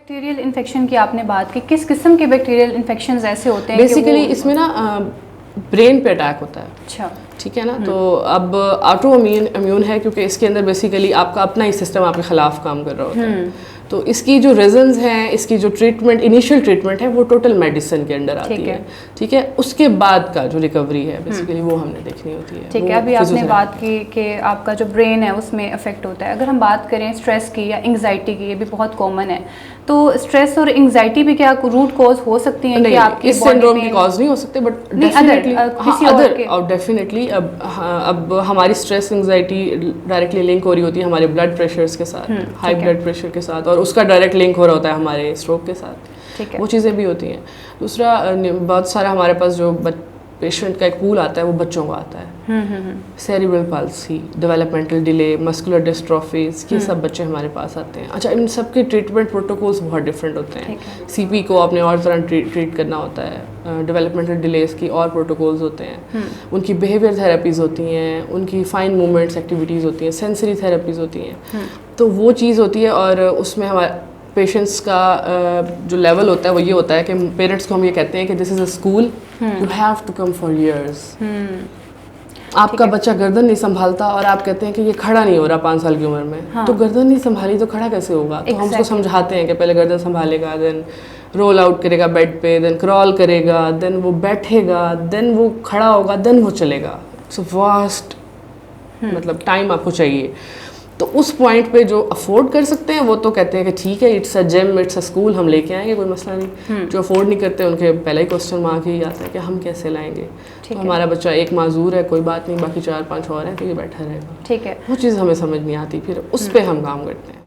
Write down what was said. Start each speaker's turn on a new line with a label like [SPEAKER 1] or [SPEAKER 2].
[SPEAKER 1] Bacterial infection की आपने बात की, किस किस्म के बैक्टीरियल इन्फेक्शंस ऐसे होते हैं?
[SPEAKER 2] बेसिकली इसमें ना ब्रेन पे अटैक होता है।
[SPEAKER 1] अच्छा,
[SPEAKER 2] ठीक है ना। तो अब ऑटो इम्यून है क्योंकि इसके अंदर बेसिकली आपका अपना ही सिस्टम आपके खिलाफ काम कर रहा होता है। तो इसकी जो रीजंस हैं, इसकी जो ट्रीटमेंट, इनिशियल ट्रीटमेंट है वो टोटल मेडिसिन के अंडर आती है। ठीक है। उसके बाद का जो रिकवरी है बेसिकली वो हमने देखनी होती है।
[SPEAKER 1] ठीक है। अभी आपने बात की कि आपका जो ब्रेन है उसमें अफेक्ट होता है। अगर हम बात करें स्ट्रेस की या एंग्जाइटी की, ये भी बहुत कॉमन है, तो स्ट्रेस और एंग्जाइटी भी क्या रूट कॉज हो सकती हैं? कि आपकी
[SPEAKER 2] इस सिंड्रोम की कॉज नहीं हो सकते, बट डेफिनेटली अब हमारी स्ट्रेस एंग्जाइटी डायरेक्टली लिंक हो रही होती है हमारे ब्लड प्रेशर्स के साथ, हाई ब्लड प्रेशर के साथ, और उसका डायरेक्ट लिंक हो रहा होता है हमारे स्ट्रोक के साथ।
[SPEAKER 1] ठीक है।
[SPEAKER 2] वो चीज़ें भी होती हैं। दूसरा, बहुत सारा हमारे पास जो पेशेंट का एक पूल आता है वो बच्चों का आता है। Cerebral palsy, developmental delay, muscular dystrophies, ये सब बच्चे हमारे पास आते हैं। अच्छा, इन सब के ट्रीटमेंट प्रोटोकॉल्स बहुत डिफरेंट होते हैं। सीपी को आपने और तरह ट्रीट करना होता है, डेवलपमेंटल डिलेस की और प्रोटोकॉल्स होते हैं, उनकी बिहेवियर थेरेपीज़ होती हैं, उनकी फाइन मूवमेंट्स एक्टिविटीज़ होती हैं, सेंसरी थेरेपीज़ होती हैं। तो वो चीज़ होती है, और उसमें हमारा पेशेंट्स का जो लेवल होता है वो ये होता है कि पेरेंट्स को हम ये कहते हैं कि this is a school, you have to come for years. आपका बच्चा गर्दन नहीं संभालता और आप कहते हैं कि ये खड़ा नहीं हो रहा 5 साल की उम्र में, तो गर्दन नहीं संभाली तो खड़ा कैसे होगा? तो हम उसको समझाते हैं कि पहले गर्दन संभालेगा, देन रोल आउट करेगा बेड पे, देन क्रॉल करेगा, देन वो बैठेगा, देन वो खड़ा होगा, देन वो चलेगा। सो वास्ट मतलब टाइम आपको चाहिए। तो उस पॉइंट पे जो अफोर्ड कर सकते हैं वो तो कहते हैं कि ठीक है, it's a gym, it's a school, हम लेके आएंगे, कोई मसला नहीं। जो अफोर्ड नहीं करते उनके पहला ही क्वेश्चन मार्क ही आता है कि हम कैसे लाएंगे। तो हमारा बच्चा एक माजूर है, कोई बात नहीं, बाकी 4-5 और हैं, तो ये बैठा रहेगा।
[SPEAKER 1] ठीक है।
[SPEAKER 2] वो चीज़ हमें समझ नहीं आती, फिर उस पर हम काम करते हैं।